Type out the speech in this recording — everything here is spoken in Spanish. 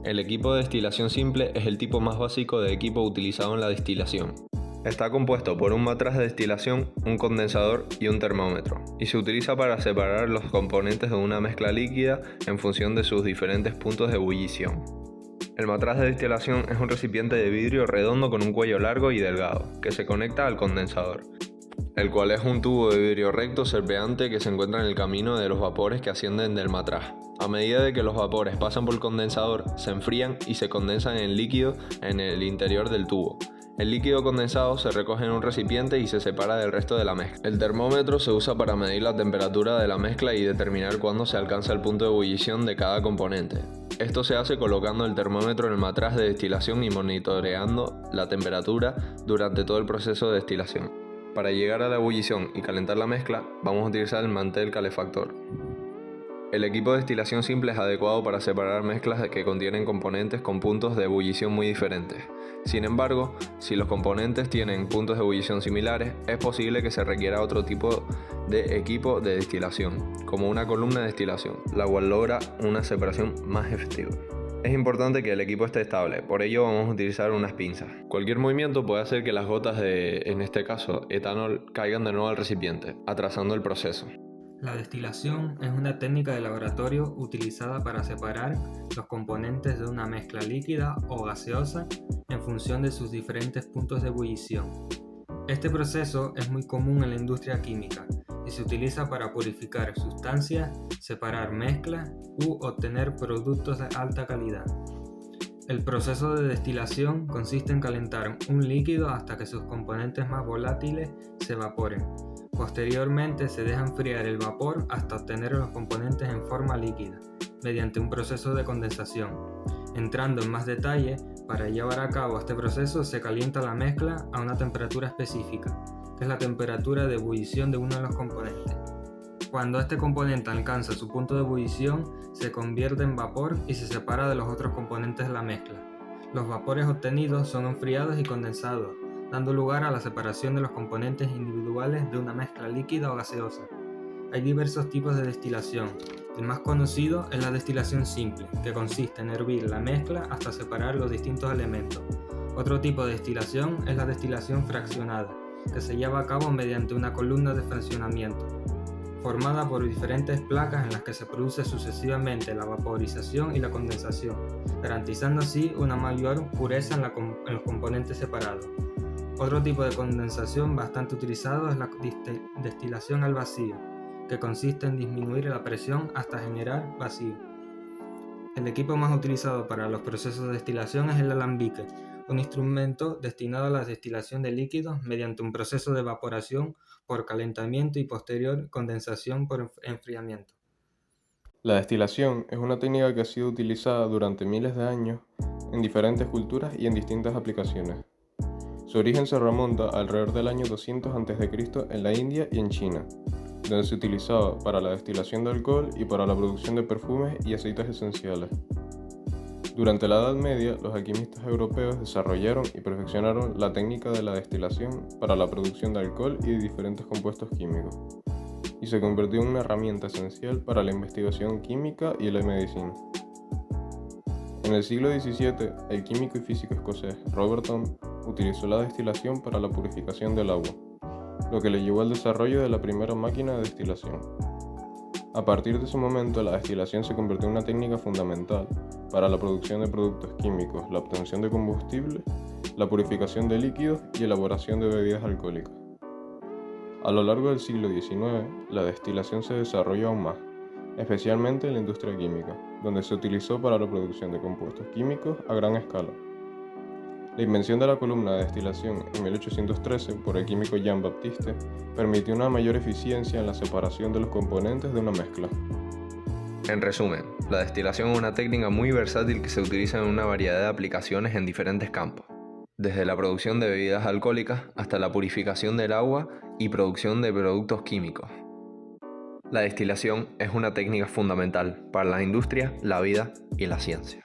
El equipo de destilación simple es el tipo más básico de equipo utilizado en la destilación. Está compuesto por un matraz de destilación, un condensador y un termómetro, y se utiliza para separar los componentes de una mezcla líquida en función de sus diferentes puntos de ebullición. El matraz de destilación es un recipiente de vidrio redondo con un cuello largo y delgado, que se conecta al condensador, el cual es un tubo de vidrio recto serpeante que se encuentra en el camino de los vapores que ascienden del matraz. A medida de que los vapores pasan por el condensador, se enfrían y se condensan en líquido en el interior del tubo. El líquido condensado se recoge en un recipiente y se separa del resto de la mezcla. El termómetro se usa para medir la temperatura de la mezcla y determinar cuándo se alcanza el punto de ebullición de cada componente. Esto se hace colocando el termómetro en el matraz de destilación y monitoreando la temperatura durante todo el proceso de destilación. Para llegar a la ebullición y calentar la mezcla, vamos a utilizar el mantel calefactor. El equipo de destilación simple es adecuado para separar mezclas que contienen componentes con puntos de ebullición muy diferentes. Sin embargo, si los componentes tienen puntos de ebullición similares, es posible que se requiera otro tipo de equipo de destilación, como una columna de destilación, la cual logra una separación más efectiva. Es importante que el equipo esté estable, por ello vamos a utilizar unas pinzas. Cualquier movimiento puede hacer que las gotas de, en este caso, etanol caigan de nuevo al recipiente, atrasando el proceso. La destilación es una técnica de laboratorio utilizada para separar los componentes de una mezcla líquida o gaseosa en función de sus diferentes puntos de ebullición. Este proceso es muy común en la industria química y se utiliza para purificar sustancias, separar mezclas u obtener productos de alta calidad. El proceso de destilación consiste en calentar un líquido hasta que sus componentes más volátiles se evaporen. Posteriormente se deja enfriar el vapor hasta obtener los componentes en forma líquida, mediante un proceso de condensación. Entrando en más detalle, para llevar a cabo este proceso se calienta la mezcla a una temperatura específica, que es la temperatura de ebullición de uno de los componentes. Cuando este componente alcanza su punto de ebullición, se convierte en vapor y se separa de los otros componentes de la mezcla. Los vapores obtenidos son enfriados y condensados, dando lugar a la separación de los componentes individuales de una mezcla líquida o gaseosa. Hay diversos tipos de destilación. El más conocido es la destilación simple, que consiste en hervir la mezcla hasta separar los distintos elementos. Otro tipo de destilación es la destilación fraccionada, que se lleva a cabo mediante una columna de fraccionamiento, formada por diferentes placas en las que se produce sucesivamente la vaporización y la condensación, garantizando así una mayor pureza en los componentes separados. Otro tipo de condensación bastante utilizado es la destilación al vacío, que consiste en disminuir la presión hasta generar vacío. El equipo más utilizado para los procesos de destilación es el alambique, un instrumento destinado a la destilación de líquidos mediante un proceso de evaporación por calentamiento y posterior condensación por enfriamiento. La destilación es una técnica que ha sido utilizada durante miles de años en diferentes culturas y en distintas aplicaciones. Su origen se remonta alrededor del año 200 a.C. en la India y en China, donde se utilizaba para la destilación de alcohol y para la producción de perfumes y aceites esenciales. Durante la Edad Media, los alquimistas europeos desarrollaron y perfeccionaron la técnica de la destilación para la producción de alcohol y de diferentes compuestos químicos, y se convirtió en una herramienta esencial para la investigación química y la medicina. En el siglo XVII, el químico y físico escocés Robert Ohm utilizó la destilación para la purificación del agua, lo que le llevó al desarrollo de la primera máquina de destilación. A partir de ese momento, la destilación se convirtió en una técnica fundamental para la producción de productos químicos, la obtención de combustible, la purificación de líquidos y elaboración de bebidas alcohólicas. A lo largo del siglo XIX, la destilación se desarrolló aún más, especialmente en la industria química, donde se utilizó para la producción de compuestos químicos a gran escala. La invención de la columna de destilación en 1813 por el químico Jean-Baptiste permitió una mayor eficiencia en la separación de los componentes de una mezcla. En resumen, la destilación es una técnica muy versátil que se utiliza en una variedad de aplicaciones en diferentes campos, desde la producción de bebidas alcohólicas hasta la purificación del agua y producción de productos químicos. La destilación es una técnica fundamental para la industria, la vida y la ciencia.